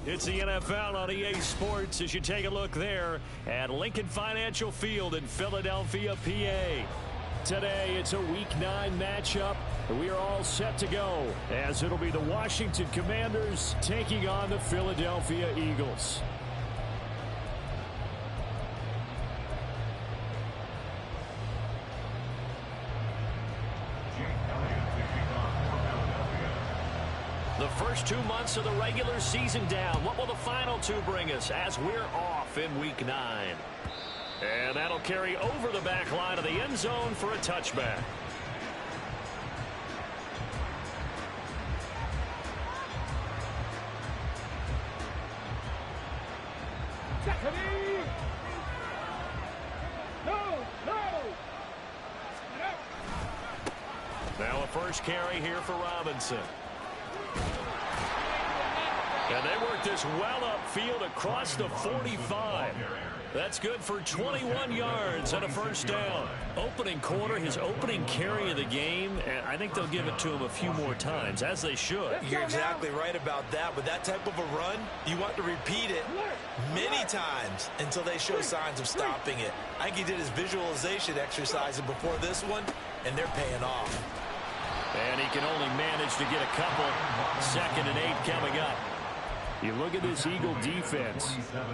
It's the NFL on EA Sports as you take a look there at Lincoln Financial Field in Philadelphia, PA. Today, it's a Week 9 matchup. We are all set to go as it'll be the Washington Commanders taking on the Philadelphia Eagles. The first 2 months of the regular season down. What will the final two bring us as we're off in Week 9? And that'll carry over the back line of the end zone for a touchback. Now a first carry here for Robinson. And they work this well upfield across the 45. That's good for 21 yards and a first down. Opening quarter, his opening carry of the game, and I think they'll give it to him a few more times, as they should. You're exactly right about that. With that type of a run, you want to repeat it many times until they show signs of stopping it. I think he did his visualization exercises before this one, and they're paying off. And he can only manage to get a couple. 2nd and 8 coming up. You look at this Eagle defense.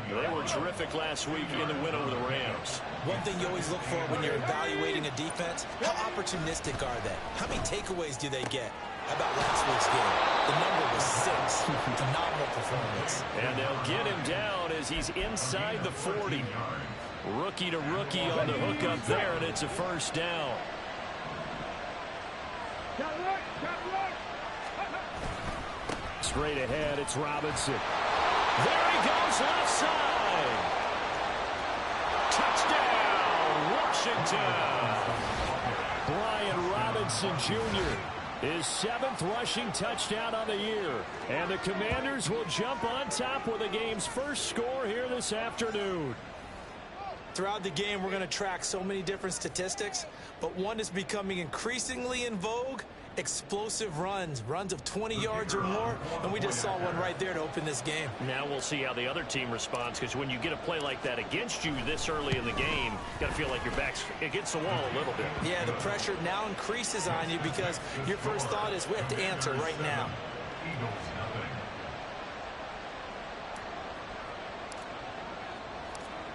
They were terrific last week in the win over the Rams. One thing you always look for when you're evaluating a defense, how opportunistic are they? How many takeaways do they get? How about last week's game? The number was 6. Phenomenal performance. And they'll get him down as he's inside the 40. Rookie to rookie on the hook up there, and it's a first down. Straight ahead, it's Robinson. There he goes, left side. Touchdown, Washington. Brian Robinson Jr., his 7th rushing touchdown on the year. And the Commanders will jump on top with the game's first score here this afternoon. Throughout the game, we're going to track so many different statistics, but one is becoming increasingly in vogue: explosive runs of 20 yards or more, and we just saw one right there to open this game. Now we'll see how the other team responds, because when you get a play like that against you this early in the game, you got to feel like your back's against the wall a little bit. Yeah, the pressure now increases on you because your first thought is we have to answer right now.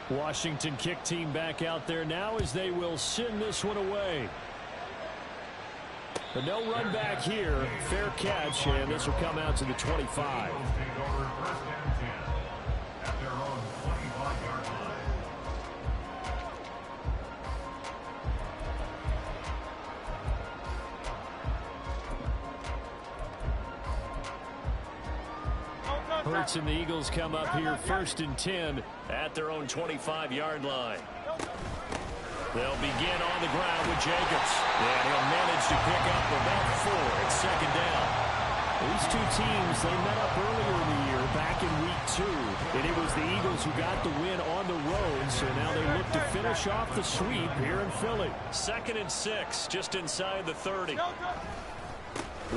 Washington kick team back out there now as they will send this one away. But no run back here. Fair catch, and this will come out to the 25. Hurts and the Eagles come up here 1st and 10 at their own 25-yard line. They'll begin on the ground with Jacobs. And he'll manage to pick up about 4 at 2nd down. These two teams, they met up earlier in the year, back in Week 2. And it was the Eagles who got the win on the road. So now they look to finish off the sweep here in Philly. 2nd and 6, just inside the 30.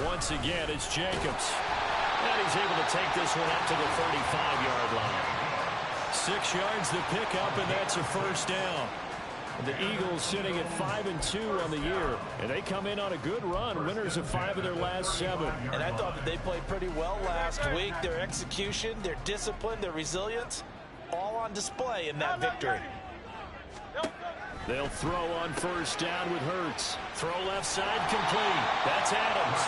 Once again, it's Jacobs. And he's able to take this one up to the 35-yard line. 6 yards to pick up, and that's a first down. The Eagles sitting at 5-2 on the year, and they come in on a good run, winners of 5 of their last 7. And I thought that they played pretty well last week. Their execution, their discipline, their resilience, all on display in that victory. They'll throw on first down with Hurts. Throw left side complete. That's Adams.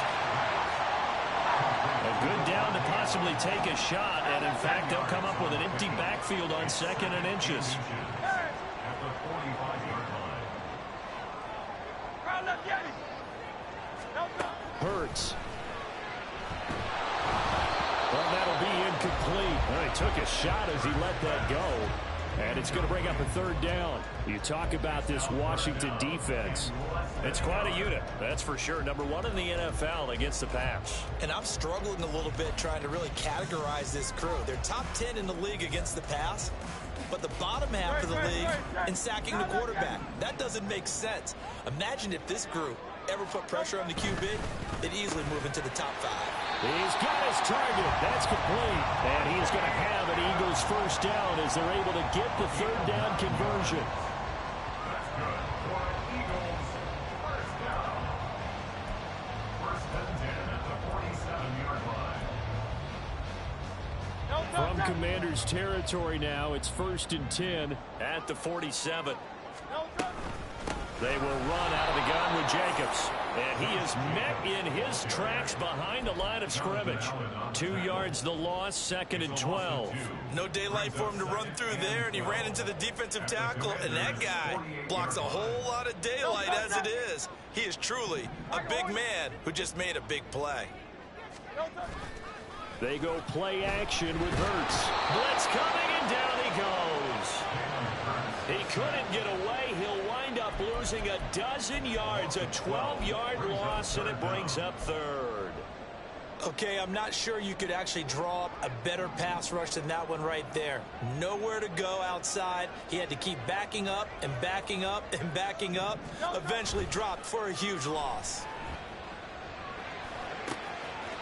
A good down to possibly take a shot, and in fact, they'll come up with an empty backfield on 2nd and inches. Hurts. Well, that'll be incomplete. Well, he took a shot as he let that go. And it's going to bring up a 3rd down. You talk about this Washington defense. It's quite a unit, that's for sure. Number 1 in the NFL against the pass. And I'm struggling a little bit trying to really categorize this crew. They're top 10 in the league against the pass, but the bottom half of the league in sacking the quarterback. That doesn't make sense. Imagine if this group ever put pressure on the QB, they'd easily move into the top 5. He's got his target. That's complete. And he is going to have an Eagles first down as they're able to get the third down conversion. From Commander's territory now, it's 1st and 10 at the 47. They will run out of the gun with Jacobs. And he is met in his tracks behind the line of scrimmage. 2 yards the loss, 2nd and 12. No daylight for him to run through there, and he ran into the defensive tackle, and that guy blocks a whole lot of daylight as it is. He is truly a big man who just made a big play. They go play action with Hurts. Blitz coming, and down he goes. He couldn't get away. He'll wind up losing a dozen yards, a 12-yard loss, and it brings up 3rd. Okay, I'm not sure you could actually draw up a better pass rush than that one right there. Nowhere to go outside. He had to keep backing up and backing up and backing up. Eventually dropped for a huge loss.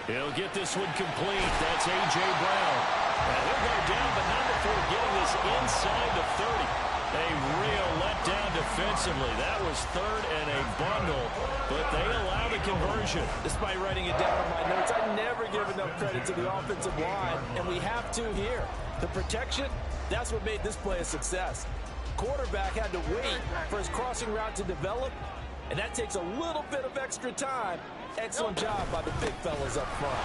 He'll get this one complete. That's A.J. Brown. And he'll go down, but not before getting this inside the 30. A real letdown defensively. That was 3rd and a bundle, but they allow the conversion. Despite writing it down on my notes, I never give enough credit to the offensive line, and we have to here. The protection, that's what made this play a success. Quarterback had to wait for his crossing route to develop, and that takes a little bit of extra time. Excellent job by the big fellas up front.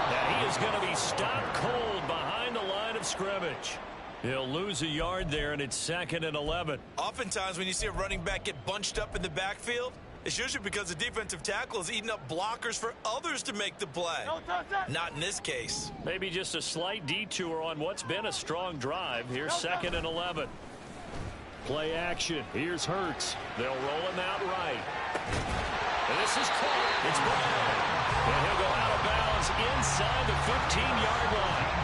And he is going to be stopped cold behind the line of scrimmage. He'll lose a yard there, and it's 2nd and 11. Oftentimes when you see a running back get bunched up in the backfield, it's usually because the defensive tackle is eating up blockers for others to make the play. Not in this case. Maybe just a slight detour on what's been a strong drive. Here's 2nd and 11. Play action. Here's Hurts. They'll roll him out right. And this is caught. It's Brown. And he'll go out of bounds inside the 15-yard line.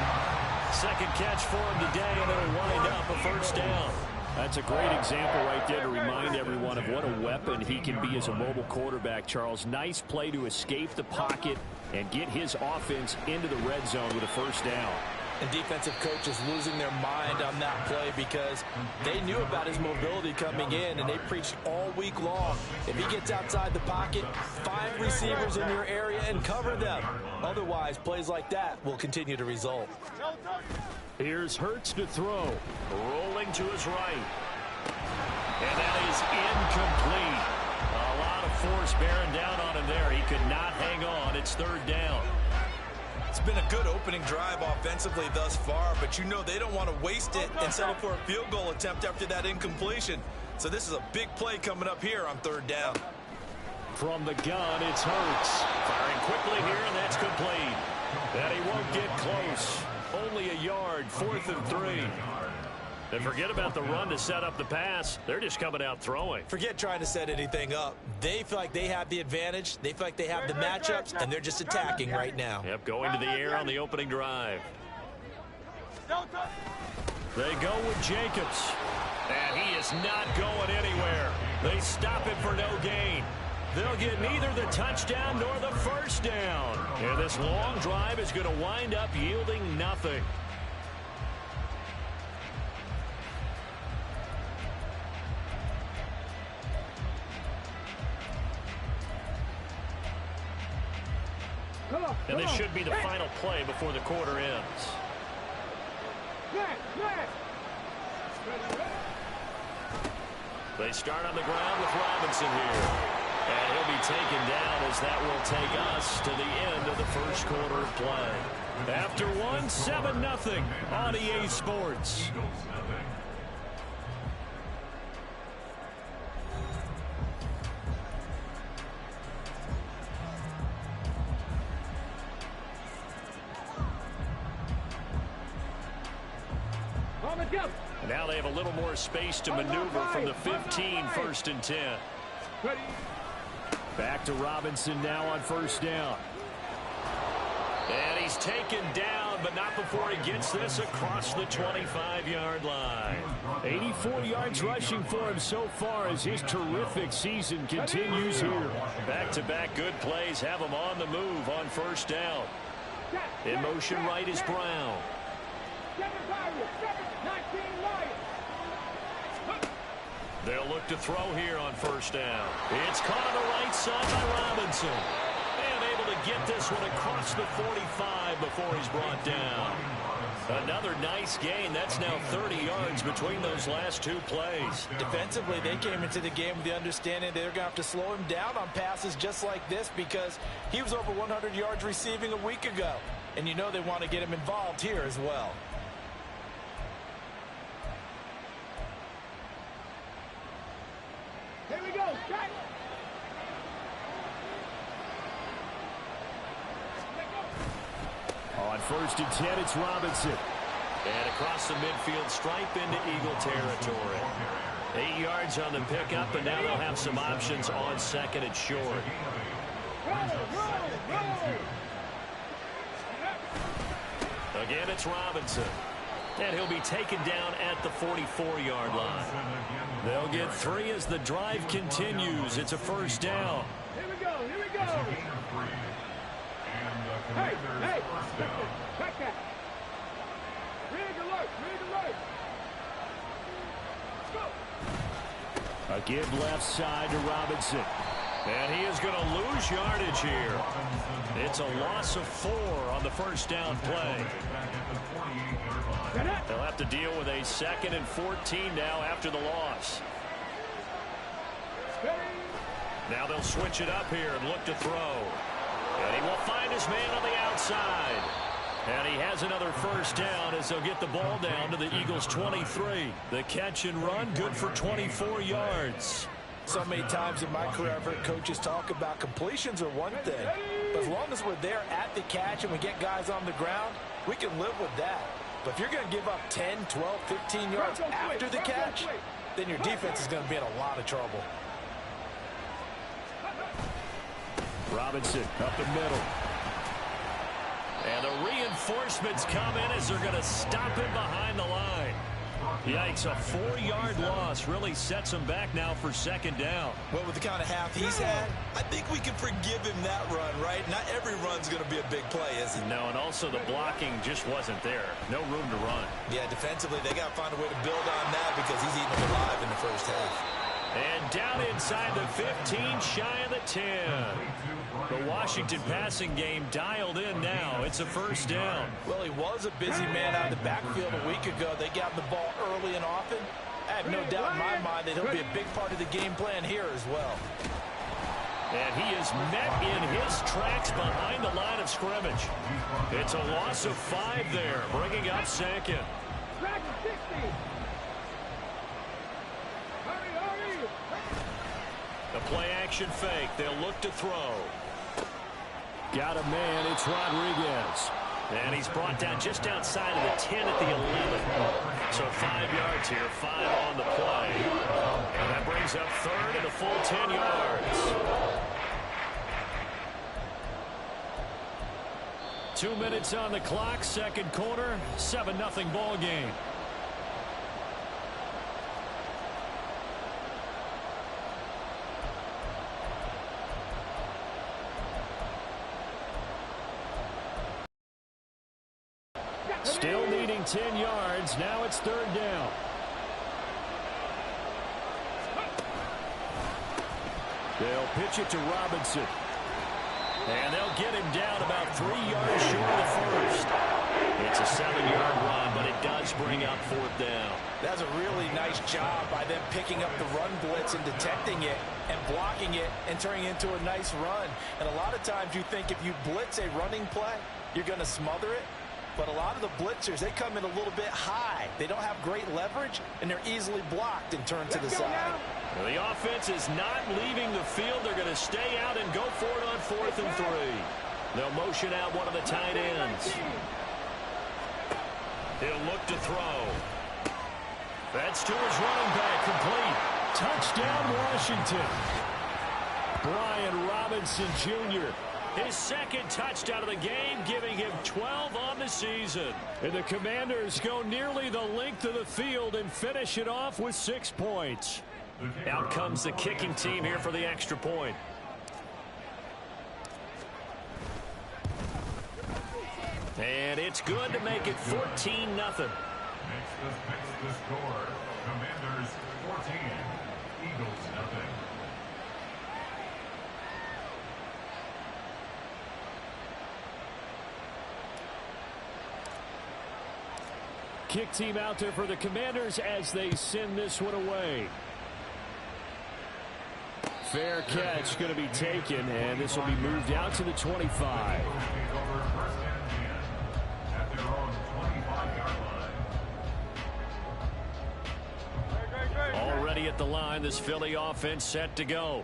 Second catch for him today, and it'll wind up a first down. That's a great example right there to remind everyone of what a weapon he can be as a mobile quarterback, Charles. Nice play to escape the pocket and get his offense into the red zone with a first down. And defensive coaches losing their mind on that play because they knew about his mobility coming in, and they preached all week long. If he gets outside the pocket, find receivers in your area and cover them. Otherwise, plays like that will continue to result. Here's Hurts to throw. Rolling to his right. And that is incomplete. A lot of force bearing down on him there. He could not hang on. It's 3rd down. It's been a good opening drive offensively thus far, but you know they don't want to waste it and settle for a field goal attempt after that incompletion. So this is a big play coming up here on 3rd down. From the gun, it's Hurts. Firing quickly here, and that's complete. And he won't get close. Only a yard, 4th and 3. And forget about the run to set up the pass. They're just coming out throwing. Forget trying to set anything up. They feel like they have the advantage. They feel like they have the matchups, and they're just attacking right now. Yep, going to the air on the opening drive. They go with Jacobs. And he is not going anywhere. They stop him for no gain. They'll get neither the touchdown nor the first down. And this long drive is going to wind up yielding nothing. And this should be the final play before the quarter ends. They start on the ground with Robinson here. And he'll be taken down as that will take us to the end of the first quarter of play. After one, 7-0 on EA Sports. And now they have a little more space to maneuver from the 15, 1st and 10. Back to Robinson now on first down. And he's taken down, but not before he gets this across the 25-yard line. 84 yards rushing for him so far as his terrific season continues here. Back-to-back good plays have him on the move on first down. In motion right is Brown. They'll look to throw here on first down. It's caught on the right side by Robinson. And able to get this one across the 45 before he's brought down. Another nice gain. That's now 30 yards between those last two plays. Defensively, they came into the game with the understanding they're going to have to slow him down on passes just like this because he was over 100 yards receiving a week ago. And you know they want to get him involved here as well. Here we go. Check. On first and 10, it's Robinson. And across the midfield stripe into Eagle territory. 8 yards on the pickup, and now they'll have some options on second and short. Again, it's Robinson. And he'll be taken down at the 44-yard line. They'll get 3 as the drive continues. It's a first down. Here we go. Here we go. Hey, hey, check that. Rig alert, rig alert. Let's go. A give left side to Robinson. And he is going to lose yardage here. It's a loss of 4 on the first down play. They'll have to deal with a 2nd and 14 now after the loss. Now they'll switch it up here and look to throw. And he will find his man on the outside. And he has another first down as they'll get the ball down to the Eagles' 23. The catch and run good for 24 yards. So many times in my career, I've heard coaches talk about completions are one thing. But as long as we're there at the catch and we get guys on the ground, we can live with that. But if you're going to give up 10, 12, 15 yards after the catch, then your defense is going to be in a lot of trouble. Robinson up the middle. And the reinforcements come in as they're going to stop him behind the line. Yikes, a 4-yard loss really sets him back now for second down. Well, with the kind of half he's had, I think we can forgive him that run, right? Not every run's going to be a big play, is it? No, and also the blocking just wasn't there. No room to run. Yeah, defensively, they got to find a way to build on that because he's eating them alive in the first half. And down inside the 15, shy of the 10. The Washington passing game dialed in now. It's a first down. Well, he was a busy man out of the backfield a week ago. They got the ball early and often. I have no doubt in my mind that he'll be a big part of the game plan here as well. And he is met in his tracks behind the line of scrimmage. It's a loss of 5 there, bringing up second. The play action fake. They'll look to throw. Got a man. It's Rodriguez. And he's brought down just outside of the 10 at the 11. So 5 yards here, 5 on the play. And that brings up third and a full 10 yards. 2 minutes on the clock, second quarter, 7-0 ball game. Still needing 10 yards. Now it's third down. They'll pitch it to Robinson. And they'll get him down about 3 yards short of the first. It's a 7-yard run, but it does bring up fourth down. That's a really nice job by them picking up the run blitz and detecting it and blocking it and turning it into a nice run. And a lot of times you think if you blitz a running play, you're going to smother it. But a lot of the blitzers, they come in a little bit high. They don't have great leverage, and they're easily blocked and turned to the side. Well, the offense is not leaving the field. They're going to stay out and go for it on 4th and 3. They'll motion out one of the tight ends. He'll look to throw. That's to his running back, complete. Touchdown, Washington. Brian Robinson Jr., his second touchdown of the game, giving him 12 on the season. And the Commanders go nearly the length of the field and finish it off with 6 points. Out comes the kicking team here for the extra point. And it's good to make it 14-0. Makes the score. Commanders 14, Eagles nothing. Kick team out there for the Commanders as they send this one away. Fair catch going to be taken, and this will be moved out to the 25. Already at the line, this Philly offense set to go.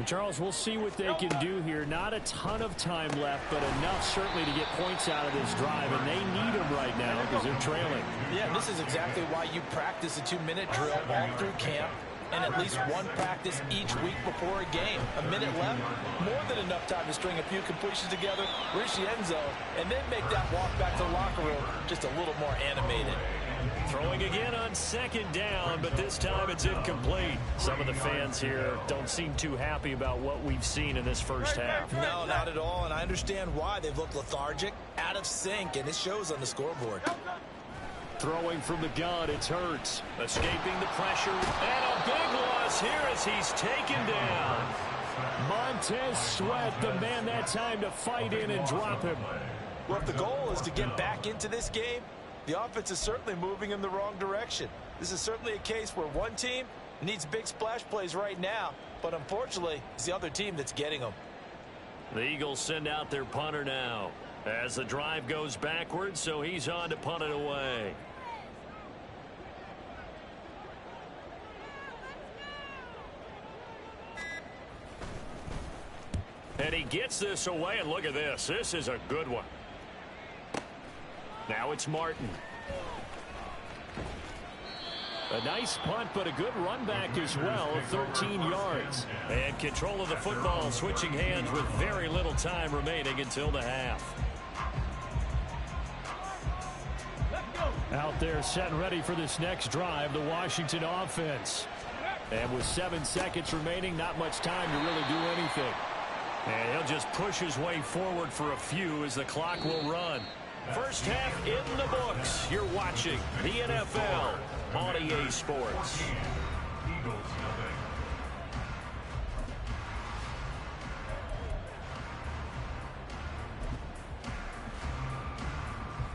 Charles, we'll see what they can do here. Not a ton of time left, but enough certainly to get points out of this drive, and they need them right now because they're trailing. Yeah, this is exactly why you practice a 2-minute drill all through camp and at least one practice each week before a game. A minute left, more than enough time to string a few completions together, reach the end zone, and then make that walk back to the locker room just a little more animated. Throwing again on second down, but this time it's incomplete. Some of the fans here don't seem too happy about what we've seen in this first half. No, not at all, and I understand why. They've looked lethargic, out of sync, and it shows on the scoreboard. Throwing from the gun, it's Hurts. Escaping the pressure, and a big loss here as he's taken down. Montez Sweat, the man that time to fight in and drop him. Well, if the goal is to get back into this game, the offense is certainly moving in the wrong direction. This is certainly a case where one team needs big splash plays right now, but unfortunately, it's the other team that's getting them. The Eagles send out their punter now as the drive goes backwards, so he's on to punt it away. And he gets this away, and look at this. This is a good one. Now it's Martin. A nice punt, but a good run back as well of 13 yards. And control of the football switching hands with very little time remaining until the half. Out there set and ready for this next drive, the Washington offense. And with 7 seconds remaining, not much time to really do anything. And he'll just push his way forward for a few as the clock will run. First half in the books. You're watching the NFL on EA Sports.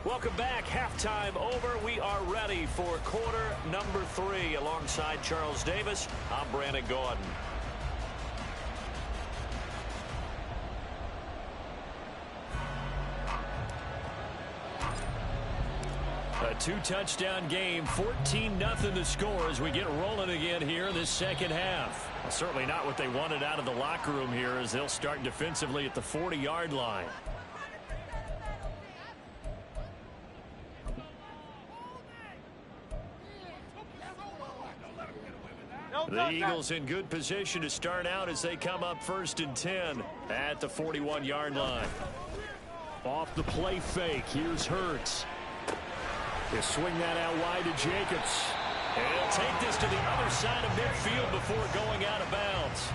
Welcome back. Halftime over. We are ready for quarter number 3. Alongside Charles Davis, I'm Brandon Gordon. A 2-touchdown game, 14-0 the score as we get rolling again here in this second half. Well, certainly not what they wanted out of the locker room here as they'll start defensively at the 40-yard line. The Eagles in good position to start out as they come up 1st and 10 at the 41-yard line. Off the play fake, here's Hurts. They swing that out wide to Jacobs. And he'll take this to the other side of midfield before going out of bounds.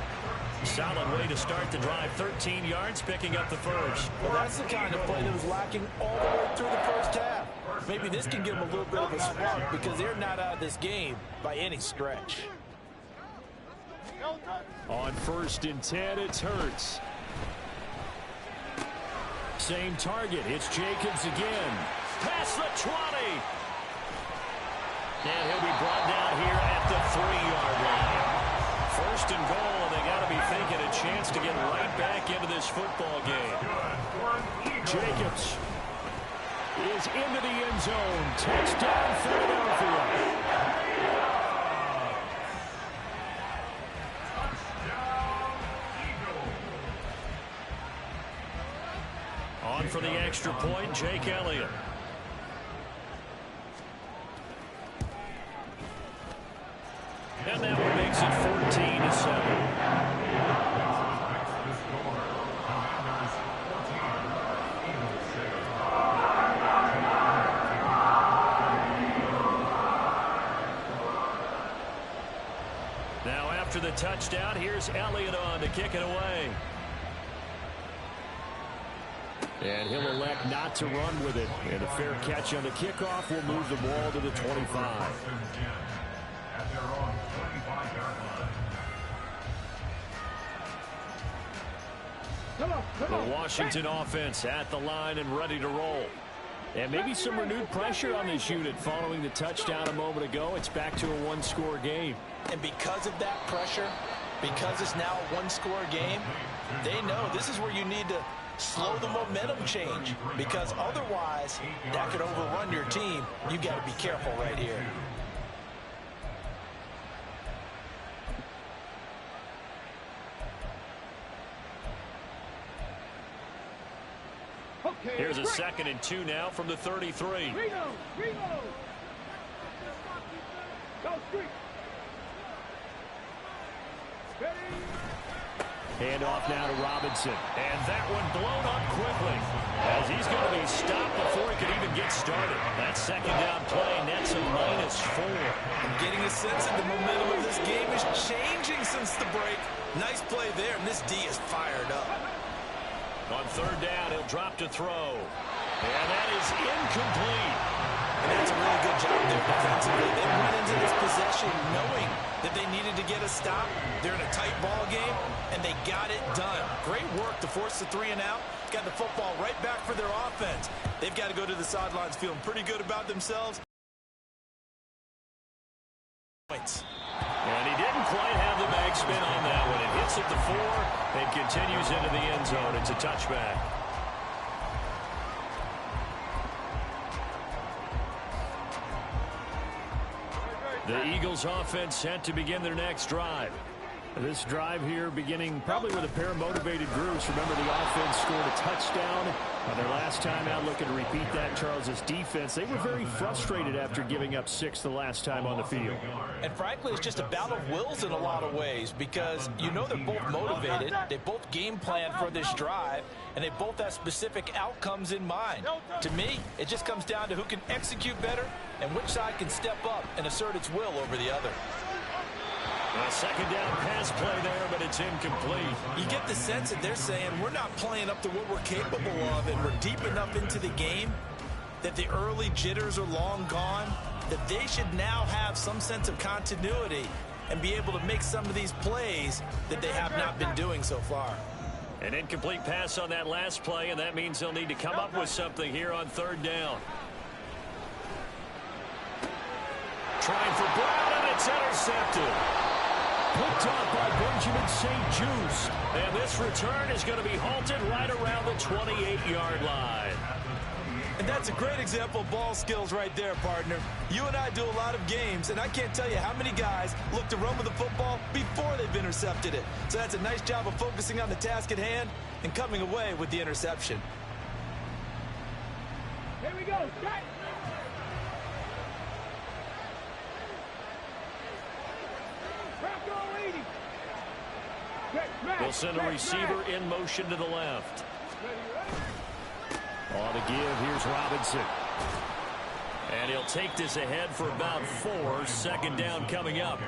Solid way to start the drive. 13 yards, picking up the first. Well, that's the kind of play that was lacking all the way through the first half. Maybe this can give them a little bit of a spark because they're not out of this game by any stretch. On 1st and 10, it's Hurts. Same target. It's Jacobs again. Past the 20. And he'll be brought down here at the 3-yard line. 1st and goal, and they got to be thinking a chance to get right back into this football game. Jacobs is into the end zone. Touchdown, Philadelphia. On for the extra point, Jake Elliott. And that one makes it 14-7. Now after the touchdown, here's Elliott on to kick it away. And he'll elect not to run with it. And a fair catch on the kickoff will move the ball to the 25. At their own 25-yard line. The Washington offense at the line and ready to roll. And maybe some renewed pressure on this unit following the touchdown a moment ago. It's back to a one-score game. And because of that pressure, because it's now a one-score game, they know this is where you need to slow the momentum change, because otherwise that could overrun your team. You got to be careful right here. Here's a 2nd and 2 now from the 33. Hand off now to Robinson. And that one blown up quickly, as he's going to be stopped before he could even get started. That 2nd down play nets a -4. I'm getting a sense that the momentum of this game is changing since the break. Nice play there, and this D is fired up. On 3rd down, he'll drop to throw. And that is incomplete. And that's a really good job there defensively. They went into this possession knowing that they needed to get a stop. They're in a tight ball game, and they got it done. Great work to force the 3 and out. Got the football right back for their offense. They've got to go to the sidelines feeling pretty good about themselves. Points. And he didn't quite have the backspin on that one. It hits at the 4 and continues into the end zone. It's a touchback. The Eagles offense set to begin their next drive. This drive here beginning probably with a pair of motivated groups. Remember, the offense scored a touchdown on their last time out. Looking to repeat that. Charles's defense, they were very frustrated after giving up 6 the last time on the field. And frankly, it's just a battle of wills in a lot of ways, because you know they're both motivated. They both game plan for this drive, and they both have specific outcomes in mind. To me, it just comes down to who can execute better and which side can step up and assert its will over the other. A 2nd down pass play there, but it's incomplete. You get the sense that they're saying we're not playing up to what we're capable of, and we're deep enough into the game that the early jitters are long gone, that they should now have some sense of continuity and be able to make some of these plays that they have not been doing so far. An incomplete pass on that last play, and that means they'll need to come up with something here on 3rd down. Trying for Brown, and it's intercepted. Picked up by Benjamin St-Juste. And this return is going to be halted right around the 28-yard line. And that's a great example of ball skills right there, partner. You and I do a lot of games, and I can't tell you how many guys look to run with the football before they've intercepted it. So that's a nice job of focusing on the task at hand and coming away with the interception. Here we go. Shot. They'll send a receiver in motion to the left. On the give, here's Robinson. And he'll take this ahead for about 4. 2nd down coming up.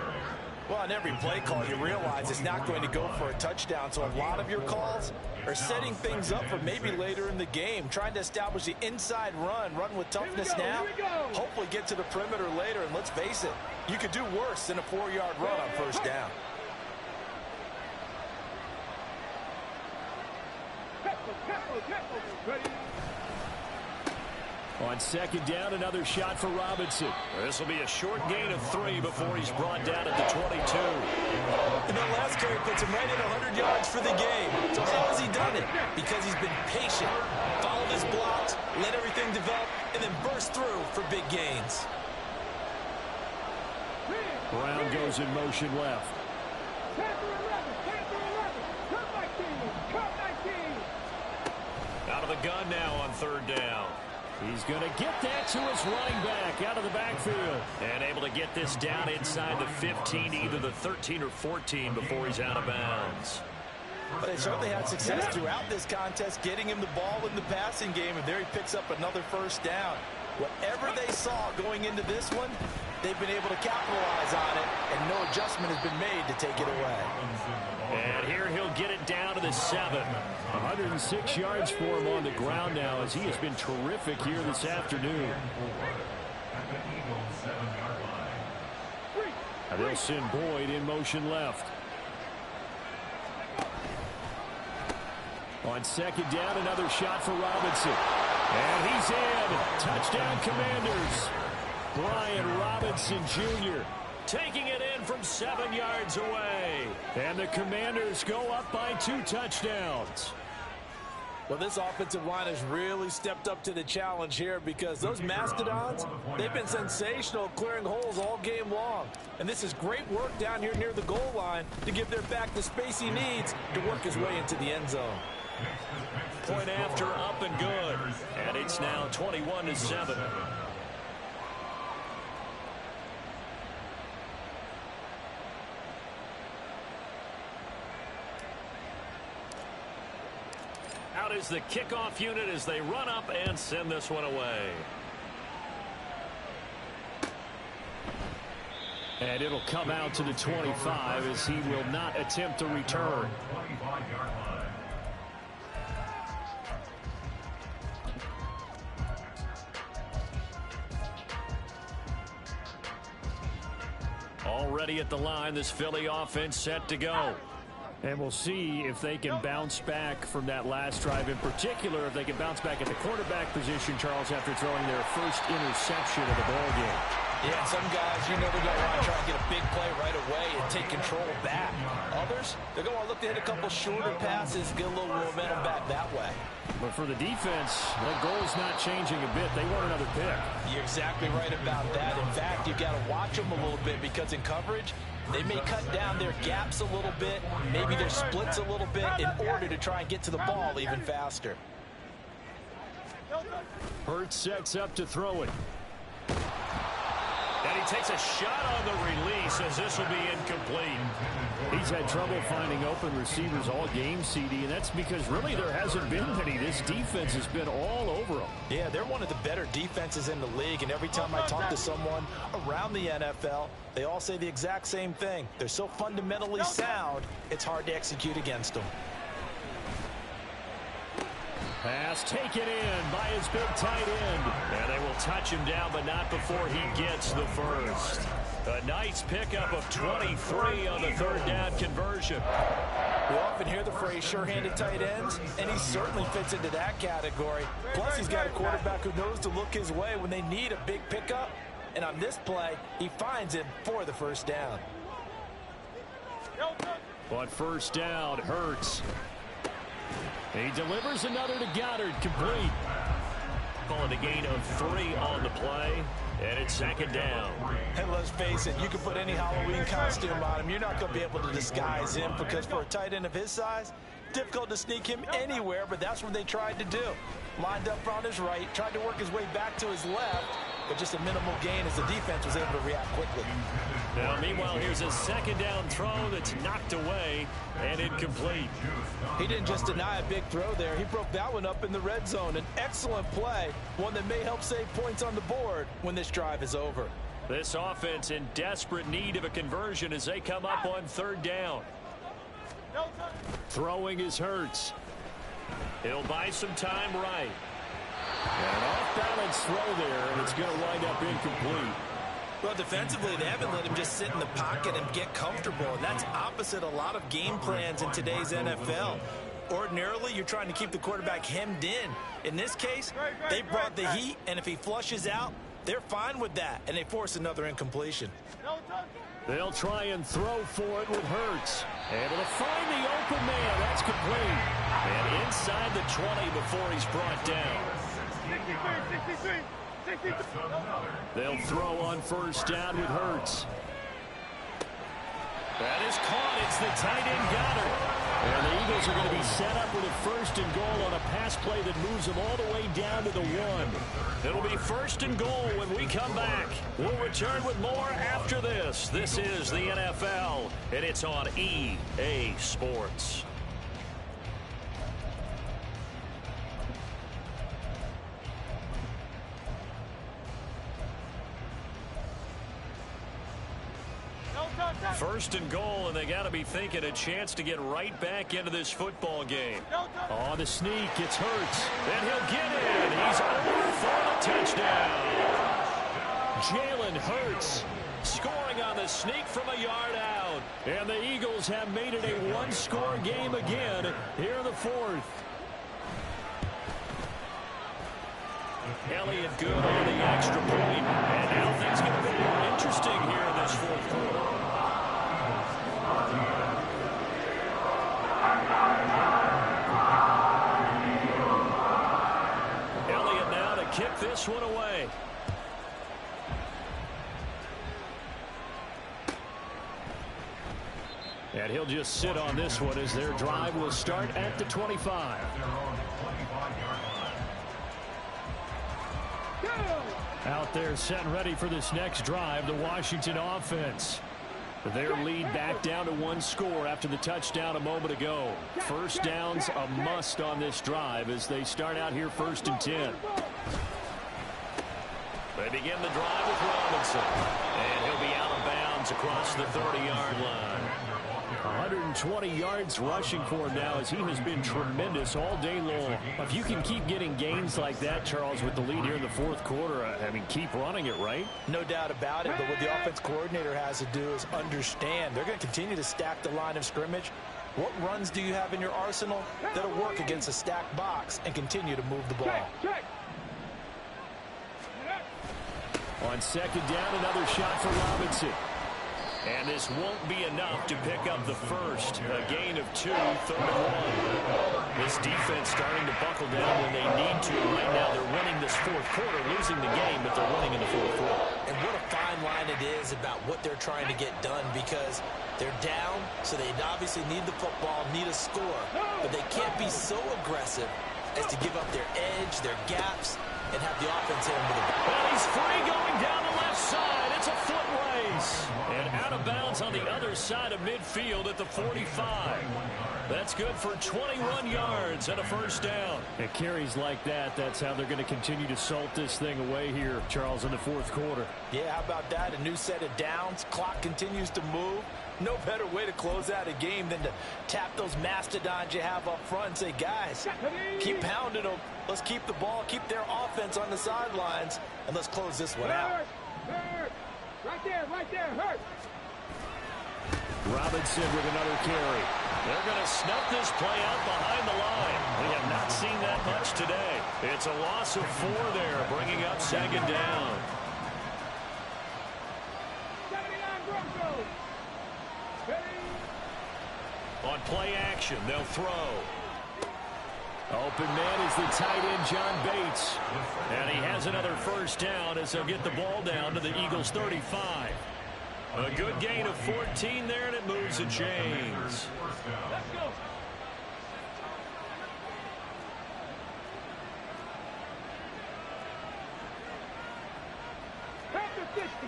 Well, on every play call, you realize it's not going to go for a touchdown. So a lot of your calls are setting things up for maybe later in the game, trying to establish the inside run with toughness now. Hopefully get to the perimeter later, and let's face it, you could do worse than a 4-yard run on 1st down. On 2nd down, another shot for Robinson. This will be a short gain of 3 before he's brought down at the 22. And that last carry puts him right at 100 yards for the game. So how has he done it? Because he's been patient, followed his blocks, let everything develop, and then burst through for big gains. Brown goes in motion left. Out of the gun now on 3rd down. He's going to get that to his running back out of the backfield. And able to get this down inside the 15, either the 13 or 14 before he's out of bounds. But they certainly had success throughout this contest, getting him the ball in the passing game, and there he picks up another 1st down. Whatever they saw going into this one, they've been able to capitalize on it, and no adjustment has been made to take it away. And here he'll get it down to the 7. 106 yards for him on the ground now as he has been terrific here this afternoon. They'll send Boyd in motion left. On second down, another shot for Robinson. And he's in. Touchdown, Commanders. Brian Robinson Jr. taking it in from 7 yards away. And the Commanders go up by 2 touchdowns. Well, this offensive line has really stepped up to the challenge here because those Mastodons, they've been sensational clearing holes all game long. And this is great work down here near the goal line to give their back the space he needs to work his way into the end zone. Point after up and good. And it's now 21-7. Out is the kickoff unit as they run up and send this one away. And it'll come out to the 25 as he will not attempt a return. Already at the line, this Philly offense set to go. And we'll see if they can bounce back from that last drive. In particular, if they can bounce back at the quarterback position, Charles, after throwing their first interception of the ball game. Yeah, some guys, you know, they're going to want to try and get a big play right away and take control back. Others, they're going to look to hit a couple shorter passes, get a little momentum back that way. But for the defense, that goal's not changing a bit. They want another pick. You're exactly right about that. In fact, you've got to watch them a little bit because in coverage, they may cut down their gaps a little bit, maybe their splits a little bit in order to try and get to the ball even faster. Hurts sets up to throw it. And he takes a shot on the release as this will be incomplete. He's had trouble finding open receivers all game, CD, and that's because really there hasn't been many. This defense has been all over them. Yeah, they're one of the better defenses in the league, and every time I talk to someone around the NFL, they all say the exact same thing. They're so fundamentally sound, it's hard to execute against them. Pass taken in by his big tight end. And they will touch him down, but not before he gets the first. A nice pickup of 23 on the third down conversion. We often hear the phrase sure-handed tight ends, and he certainly fits into that category. Plus, he's got a quarterback who knows to look his way when they need a big pickup. And on this play, he finds him for the first down. But first down, Hurts. He delivers another to Goddard, complete. Call it a gain of 3 on the play, and it's second down. And let's face it, you can put any Halloween costume on him. You're not going to be able to disguise him because for a tight end of his size, difficult to sneak him anywhere, but that's what they tried to do. Lined up on his right, tried to work his way back to his left, but just a minimal gain as the defense was able to react quickly. Now, meanwhile, here's a second down throw that's knocked away and incomplete. He didn't just deny a big throw there. He broke that one up in the red zone. An excellent play, one that may help save points on the board when this drive is over. This offense in desperate need of a conversion as they come up on third down. Throwing is Hurts. He'll buy some time right. And an off-balance throw there, and it's going to wind up incomplete. Well, defensively, they haven't let him just sit in the pocket and get comfortable, and that's opposite a lot of game plans in today's NFL. Ordinarily, you're trying to keep the quarterback hemmed in. In this case, they brought the heat, and if he flushes out, they're fine with that, and they force another incompletion. They'll try and throw for it with Hurts. Able to find the open man. That's complete. And inside the 20 before he's brought down. 63. They'll throw on first down with Hurts. That is caught. It's the tight end Goddard. And the Eagles are going to be set up with a first and goal on a pass play that moves them all the way down to the 1. It'll be first and goal when we come back. We'll return with more after this. This is the NFL, and it's on EA Sports. First and goal, and they got to be thinking a chance to get right back into this football game. On the sneak, it's Hurts, and he'll get in. He's over for the touchdown. Jalen Hurts scoring on the sneak from a yard out. And the Eagles have made it a one-score game again here in the fourth. Elliott good on the extra point. And now things get a bit more interesting here in this fourth quarter. Elliott now to kick this one away. And he'll just sit on this one as their drive will start at the 25. Out there set and ready for this next drive, the Washington offense. Their lead back down to one score after the touchdown a moment ago. First down's a must on this drive as they start out here 1st and 10. They begin the drive with Robinson. And he'll be out of bounds across the 30-yard line. 120 yards rushing for him now as he has been tremendous all day long. If you can keep getting gains like that, Charles, with the lead here in the fourth quarter, I mean, keep running it, right? No doubt about it, but what the offense coordinator has to do is understand they're going to continue to stack the line of scrimmage. What runs do you have in your arsenal that'll work against a stacked box and continue to move the ball? On 2nd down, another shot for Robinson. And this won't be enough to pick up the first. A gain of 2, 3rd and 1. This defense starting to buckle down when they need to. Right now they're winning this fourth quarter, losing the game, but they're winning in the fourth quarter. And what a fine line it is about what they're trying to get done, because they're down, so they obviously need the football, need a score. But they can't be so aggressive as to give up their edge, their gaps, and have the offense hit him with a ball. Well, he's free going down the left side. It's a foot race. And out of bounds on the other side of midfield at the 45. That's good for 21 yards and a first down. And carries like that, that's how they're going to continue to salt this thing away here, Charles, in the fourth quarter. Yeah, how about that? A new set of downs. Clock continues to move. No better way to close out a game than to tap those mastodons you have up front and say, guys, keep pounding them. Let's keep the ball, keep their offense on the sidelines, and let's close this one out. Right there, hurt. Robinson with another carry. They're going to snuff this play out behind the line. We have not seen that much today. It's a loss of 4 there, bringing up 2nd down. On play action, they'll throw. Open man is the tight end, John Bates. And he has another first down as they'll get the ball down to the Eagles' 35. A good gain of 14 there, and it moves the chains. Let's go. Captain 60.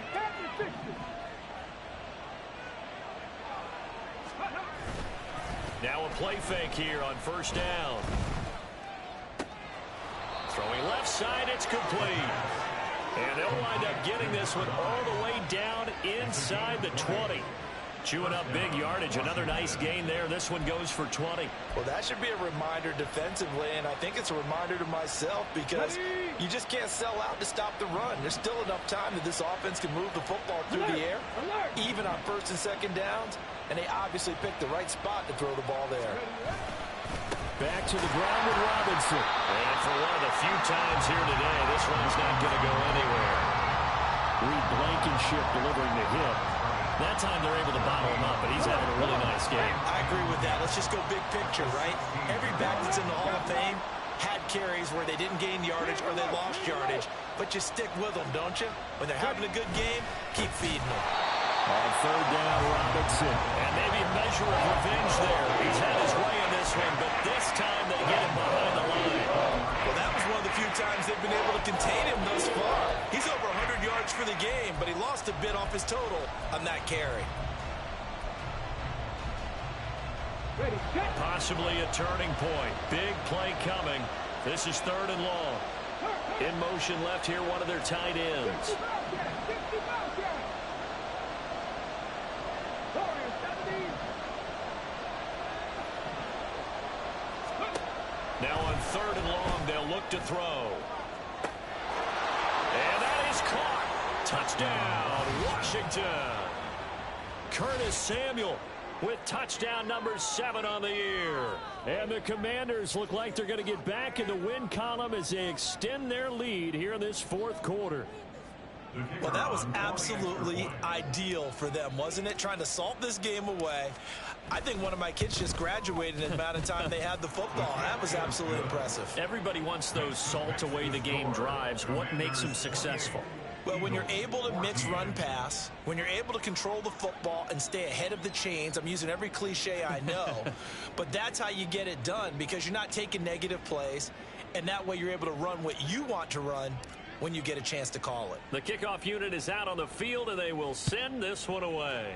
Now a play fake here on first down. Throwing left side, it's complete. And they'll wind up getting this one all the way down inside the 20. Chewing up big yardage. Another nice gain there. This one goes for 20. Well, that should be a reminder defensively, and I think it's a reminder to myself because you just can't sell out to stop the run. There's still enough time that this offense can move the football through the air, even on 1st and 2nd downs, and they obviously picked the right spot to throw the ball there. Back to the ground with Robinson. And for one of the few times here today, this one's not going to go anywhere. Reed Blankenship delivering the hit. That time they're able to bottle him up, but he's having a really nice game. I agree with that. Let's just go big picture, right? Every back that's in the Hall of Fame had carries where they didn't gain yardage or they lost yardage, but you stick with them, don't you? When they're having a good game, keep feeding them. On 3rd down, Robinson. And maybe a measure of revenge there. He's had his way in this one, but this time they get him behind the line. Well, that was one of the few times they've been able to contain him thus far. He's over 100 yards for the game, but he lost a bit off his total on that carry. Possibly a turning point. Big play coming. This is 3rd and long. In motion left here, one of their tight ends. Now on 3rd and long, they'll look to throw. And that is caught. Touchdown, Washington. Curtis Samuel with touchdown number 7 on the year. And the Commanders look like they're going to get back in the win column as they extend their lead here in this 4th quarter. Well, that was absolutely ideal for them, wasn't it? Trying to salt this game away. I think one of my kids just graduated in the amount of time they had the football. That was absolutely impressive. Everybody wants those salt away the game drives. What makes them successful? Well, when you're able to mix run pass, when you're able to control the football and stay ahead of the chains, I'm using every cliche I know, but that's how you get it done, because you're not taking negative plays, and that way you're able to run what you want to run when you get a chance to call it. The kickoff unit is out on the field, and they will send this one away.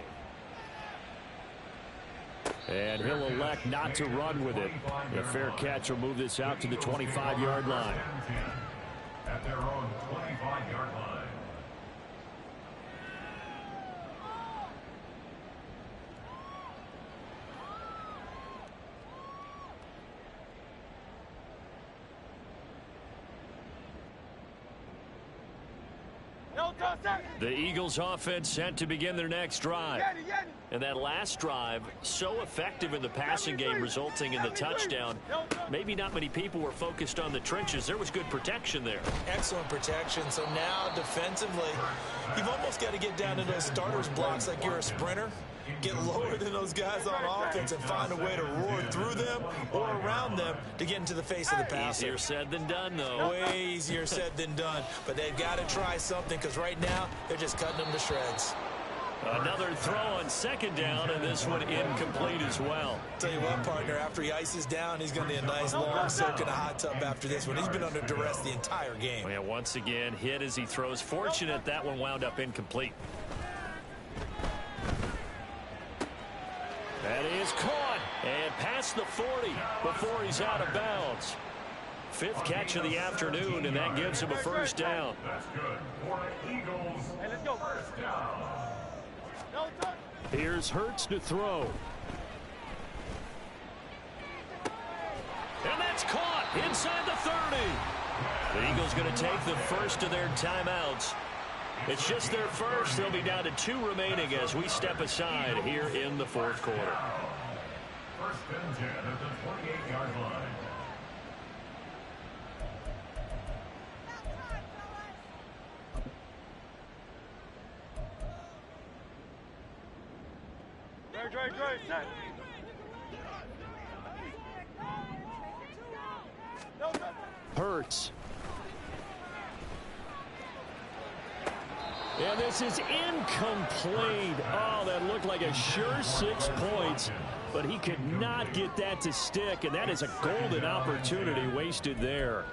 And he'll elect not to run with it. The fair catch will move this out to the 25-yard line. At their own 25-yard line. The Eagles offense set to begin their next drive. And that last drive, so effective in the passing game, resulting in the touchdown. Maybe not many people were focused on the trenches. There was good protection there. Excellent protection. So now defensively, you've almost got to get down to those starters blocks like you're a sprinter. Get lower than those guys on offense and find a way to roar through them or around them to get into the face of the passer. Easier said than done, though. Way easier said than done. But they've got to try something, because right now they're just cutting them to shreds. Another throw on 2nd down, and this one incomplete as well. Tell you what, partner, after he ices down, he's going to need a nice long soak in a hot tub after this one. He's been under duress the entire game. Yeah, once again, hit as he throws. Fortunate that one wound up incomplete. That is caught and past the 40 before he's out of bounds. 5th catch of the afternoon, and that gives him a 1st down. That's good for the Eagles. Hey, let's go. 1st down. Here's Hurts to throw. And that's caught inside the 30. The Eagles going to take the first of their timeouts. It's just their first. They'll be down to 2 remaining as we step aside here in the 4th quarter. 1st and 10 at the 28-yard line. Set. Hurts. And this is incomplete. Oh, that looked like a sure 6 points, but he could not get that to stick, and that is a golden opportunity wasted there.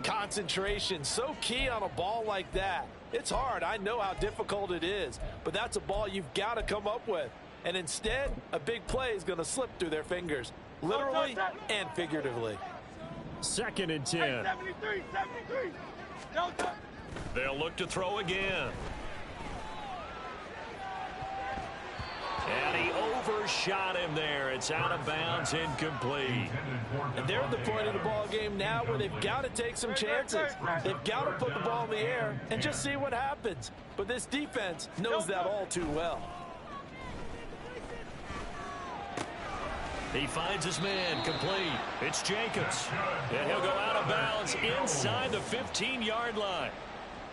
Concentration, so key on a ball like that. It's hard. I know how difficult it is, but that's a ball you've got to come up with. And instead, a big play is going to slip through their fingers, literally and figuratively. 2nd and 10. 73. They'll look to throw again. And he overshot him there. It's out of bounds, incomplete. And they're at the point of the ball game now where they've got to take some chances. They've got to put the ball in the air and just see what happens. But this defense knows that all too well. He finds his man, complete. It's Jacobs. And he'll go out of bounds inside the 15-yard line.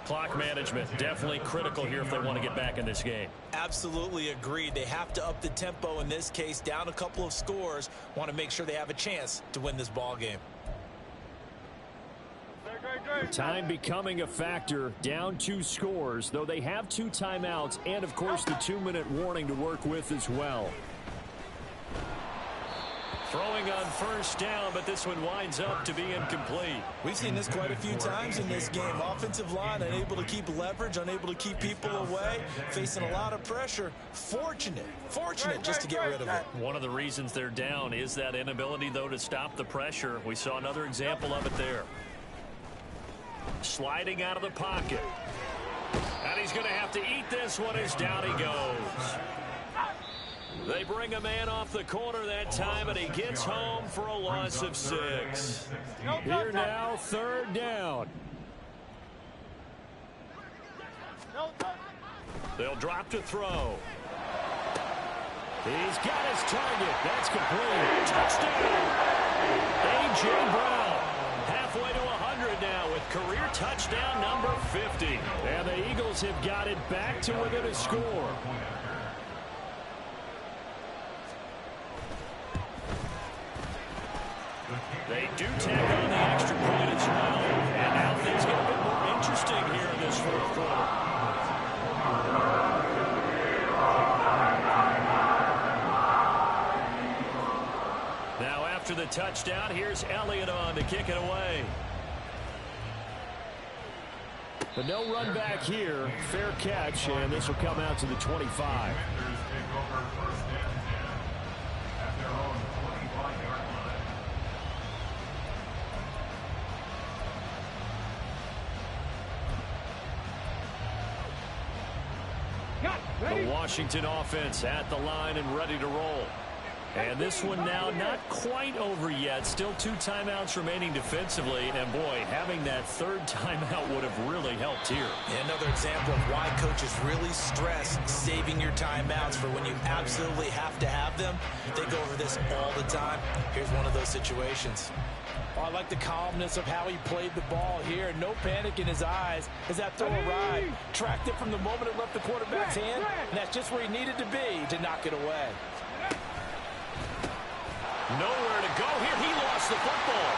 Clock management definitely critical here if they want to get back in this game. Absolutely agreed. They have to up the tempo in this case, down a couple of scores. Want to make sure they have a chance to win this ball game. Time becoming a factor, down 2 scores, though they have 2 timeouts and, of course, the 2-minute warning to work with as well. Throwing on 1st down, but this one winds up to be incomplete. We've seen this quite a few times in this game. Offensive line unable to keep leverage, unable to keep people away, facing a lot of pressure. Fortunate just to get rid of it. One of the reasons they're down is that inability, though, to stop the pressure. We saw another example of it there. Sliding out of the pocket. And he's going to have to eat this one as down he goes. They bring a man off the corner that time, and he gets home for a loss of 6. Here now, 3rd down. They'll drop to throw. He's got his target. That's complete. Touchdown. A.J. Brown. Halfway to 100 now with career touchdown number 50. And the Eagles have got it back to within a score. They do tack on the extra point as well. And now things get a bit more interesting here in this 4th quarter. Now after the touchdown, here's Elliott on to kick it away. But no run back here. Fair catch, and this will come out to the 25. The Washington offense at the line and ready to roll. And this one now not quite over yet. Still 2 timeouts remaining defensively. And, boy, having that 3rd timeout would have really helped here. Another example of why coaches really stress saving your timeouts for when you absolutely have to have them. They go over this all the time. Here's one of those situations. Oh, I like the calmness of how he played the ball here. No panic in his eyes as that throw arrived. Tracked it from the moment it left the quarterback's hand, and that's just where he needed to be to knock it away. Nowhere to go here. He lost the football.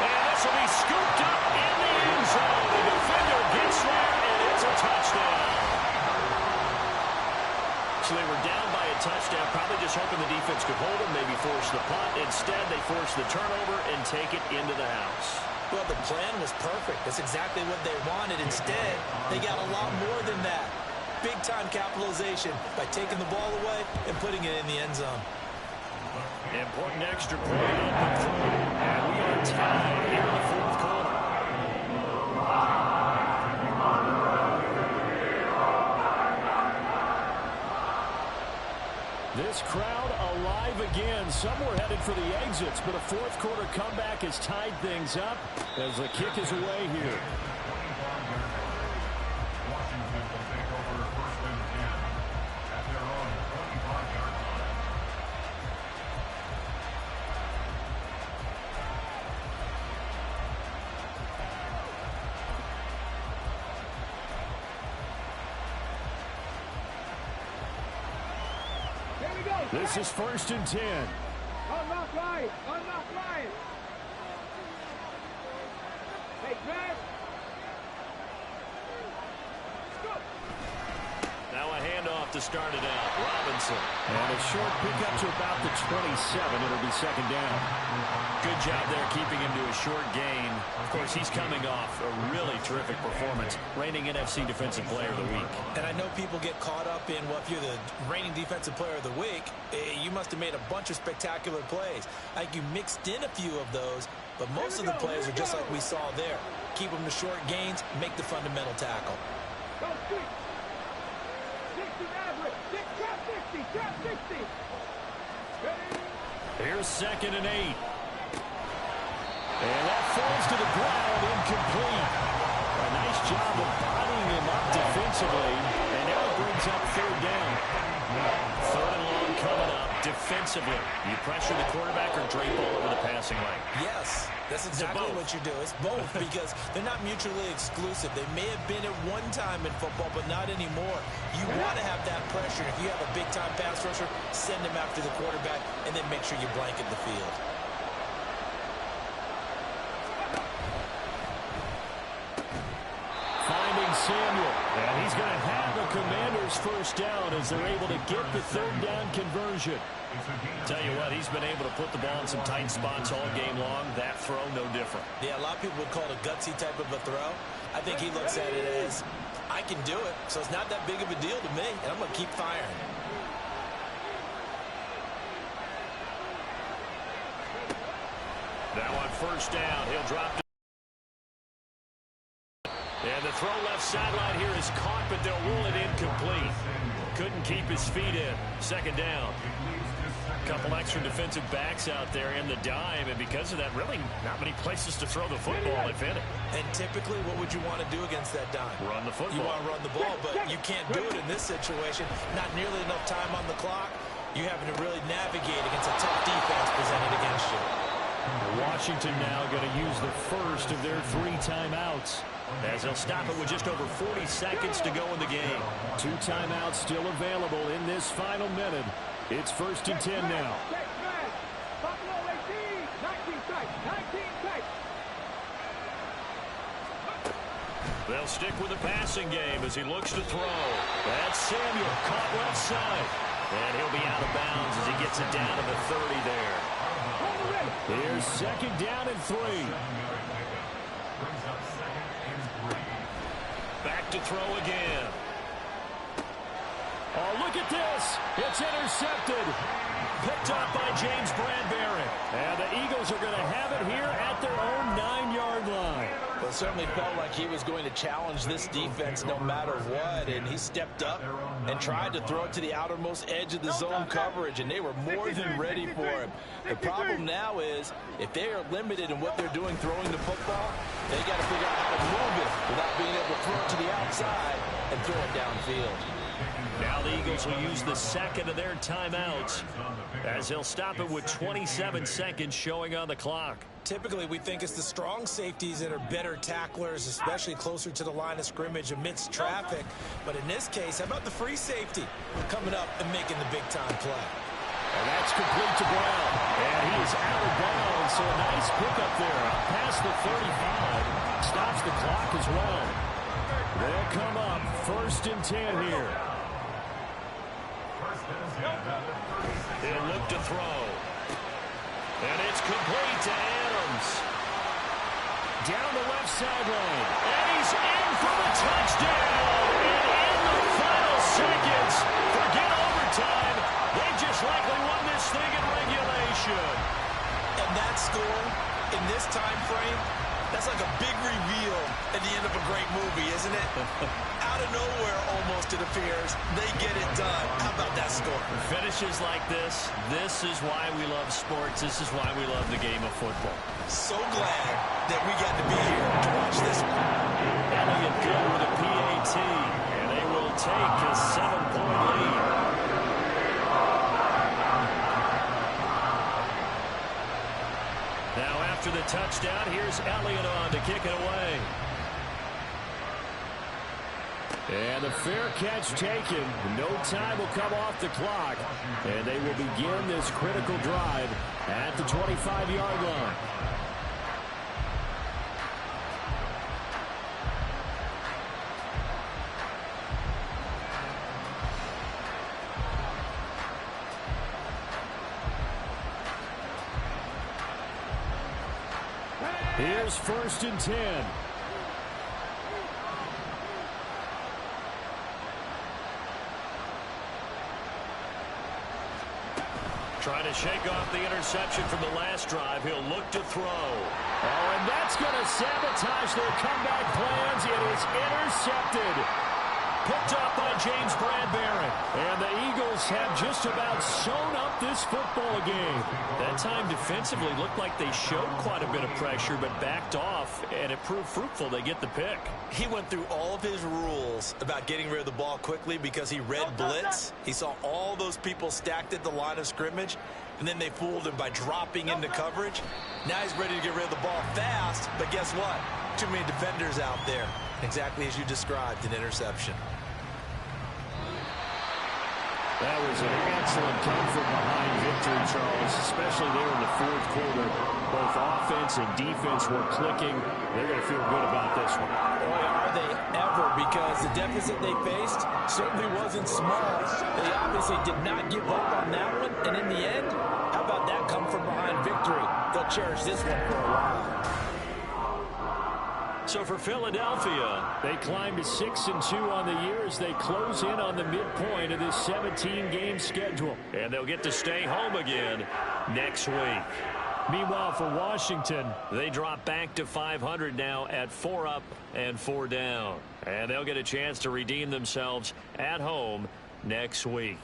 And this will be scooped up in the end zone. The defender gets there, and it's a touchdown. So they were down by a touchdown, probably just hoping the defense could hold them, maybe force the punt. Instead, they force the turnover and take it into the house. Well, the plan was perfect. That's exactly what they wanted. Instead, they got a lot more than that. Big-time capitalization by taking the ball away and putting it in the end zone. Important extra point on the throw. And we are tied here in the 4th quarter. This crowd alive again. Some were headed for the exits, but a 4th quarter comeback has tied things up as the kick is away here. Washington will take over 1st and 10 at their own 25-yard line. Here we go. This is 1st and 10. Unlock line. Unlock line. Hey, Greg. Now a handoff to start it out. Robinson. And a short pickup to about the 27. It'll be 2nd down. Good job there keeping him to a short gain. Of course, he's coming off a really terrific performance. Reigning NFC Defensive Player of the Week. And I know people get caught up in, well, if you're the reigning Defensive Player of the Week, you must have made a bunch of spectacular plays. I think you mixed in a few of those, but most of the plays are just like we saw there. Keep them to short gains, make the fundamental tackle. Go, 60 average. Trap 60. Trap 60. Here's 2nd and 8. And that falls to the ground, incomplete. A nice job of bodying him up defensively, and now it brings up 3rd down. 3rd and long coming up defensively. You pressure the quarterback or drape all over the passing lane? Yes, that's exactly what you do. It's both because they're not mutually exclusive. They may have been at one time in football, but not anymore. You want to have that pressure. If you have a big-time pass rusher, send him after the quarterback, and then make sure you blanket the field. Finding Samuel, and he's going to have a Commander's 1st down as they're able to get the 3rd down conversion. Tell you what, he's been able to put the ball in some tight spots all game long. That throw, no different. Yeah, a lot of people would call it a gutsy type of a throw. I think he looks at it as, I can do it, so it's not that big of a deal to me, and I'm going to keep firing. Now on 1st down, he'll drop. And the throw left sideline here is caught, but they'll rule it incomplete. couldn't keep his feet in. Second down. Couple extra defensive backs out there in the dime, and because of that, really not many places to throw the football, if any. And typically, what would you want to do against that dime? Run the football. You want to run the ball, but you can't do it in this situation. Not nearly enough time on the clock. You're having to really navigate against a tough defense presented against you. Washington now going to use the first of their 3 timeouts, as they'll stop it with just over 40 seconds to go in the game. 2 timeouts still available in this final minute. It's 1st and 10 now. Buffalo 18, 19 sight. They'll stick with the passing game as he looks to throw. That's Samuel, caught left side. And he'll be out of bounds as he gets it down to the 30 there. Here's 2nd down and 3. Back to throw again. Oh, look at this. It's intercepted. Picked up by James Bradbury. And the Eagles are going to have it here at their own 9-yard line. Well, it certainly felt like he was going to challenge this defense no matter what, and he stepped up and tried to throw it to the outermost edge of the zone coverage, and they were more than ready for him. The problem now is if they are limited in what they're doing throwing the football, they got to figure out how to move it without being able to throw it to the outside and throw it downfield. Now the Eagles will use the second of their timeouts as they'll stop it with 27 seconds showing on the clock. Typically, we think it's the strong safeties that are better tacklers, especially closer to the line of scrimmage amidst traffic. But in this case, how about the free safety coming up and making the big-time play? And that's complete to Brown. And he is out of bounds, so a nice pickup there. Past the 35. Stops the clock as well. They'll come up 1st and 10 here. He'll look to throw. And it's complete to Adams. Down the left sideline. And he's in for the touchdown. And in the final seconds, forget overtime. They just likely won this thing in regulation. And that score in this time frame, that's like a big reveal at the end of a great movie, isn't it? Out of nowhere, almost, it appears. They get it done. How about that score? Finishes like this is why we love sports. This is why we love the game of football. So glad that we got to be here to watch this one. Elliott good with a PAT, and they will take a 7-point lead. Now after the touchdown, here's Elliott on to kick it away. And the fair catch taken. No time will come off the clock. And they will begin this critical drive at the 25-yard line. Here's 1st and 10. Trying to shake off the interception from the last drive. He'll look to throw. Oh, and that's going to sabotage their comeback plans. It is intercepted. Picked up by James Bradbury. And the Eagles have just about sewn up this football game. That time defensively looked like they showed quite a bit of pressure but backed off, and it proved fruitful. They get the pick. He went through all of his rules about getting rid of the ball quickly because he read blitz. He saw all those people stacked at the line of scrimmage, and then they fooled him by dropping into coverage. Now he's ready to get rid of the ball fast, but guess what? Too many defenders out there. Exactly as you described, an interception. That was an excellent come from behind victory, Charles, especially there in the 4th quarter. Both offense and defense were clicking. They're going to feel good about this one. Boy, are they ever, because the deficit they faced certainly wasn't small. They obviously did not give up on that one, and in the end, how about that come from behind victory? They'll cherish this one for a while. So for Philadelphia, they climb to 6-2 on the year as they close in on the midpoint of this 17-game schedule. And they'll get to stay home again next week. Meanwhile, for Washington, they drop back to 500 now at 4 up and 4 down. And they'll get a chance to redeem themselves at home next week.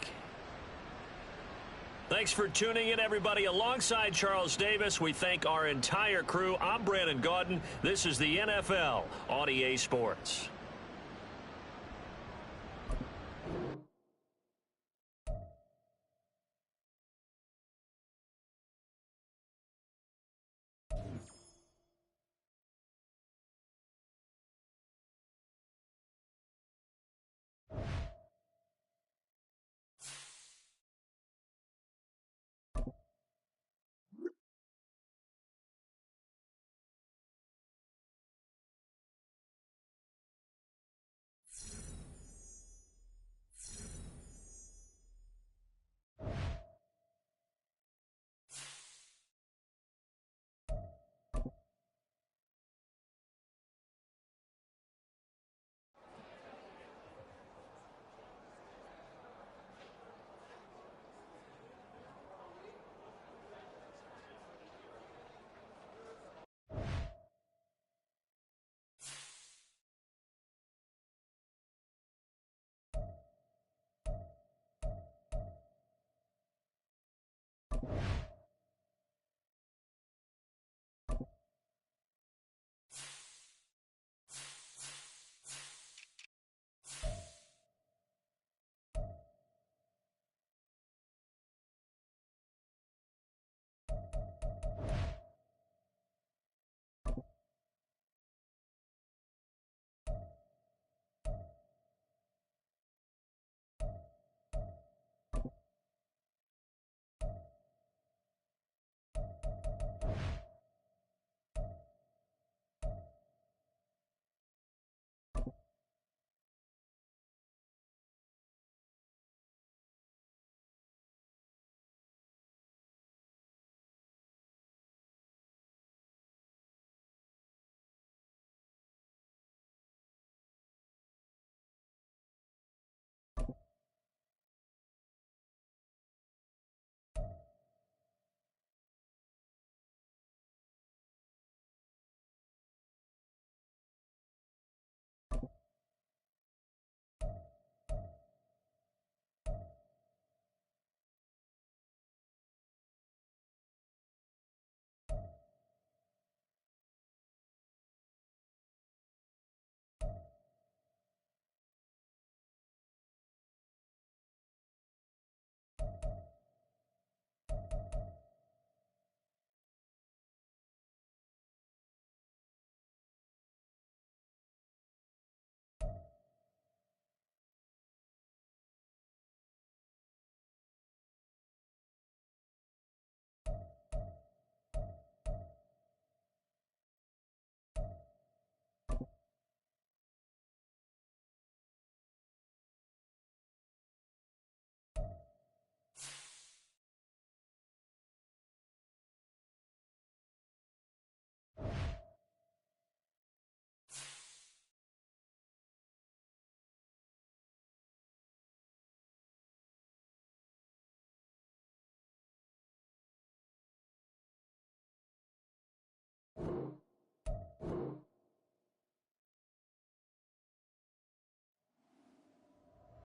Thanks for tuning in, everybody. Alongside Charles Davis, we thank our entire crew. I'm Brandon Gaudin. This is the NFL on EA Sports.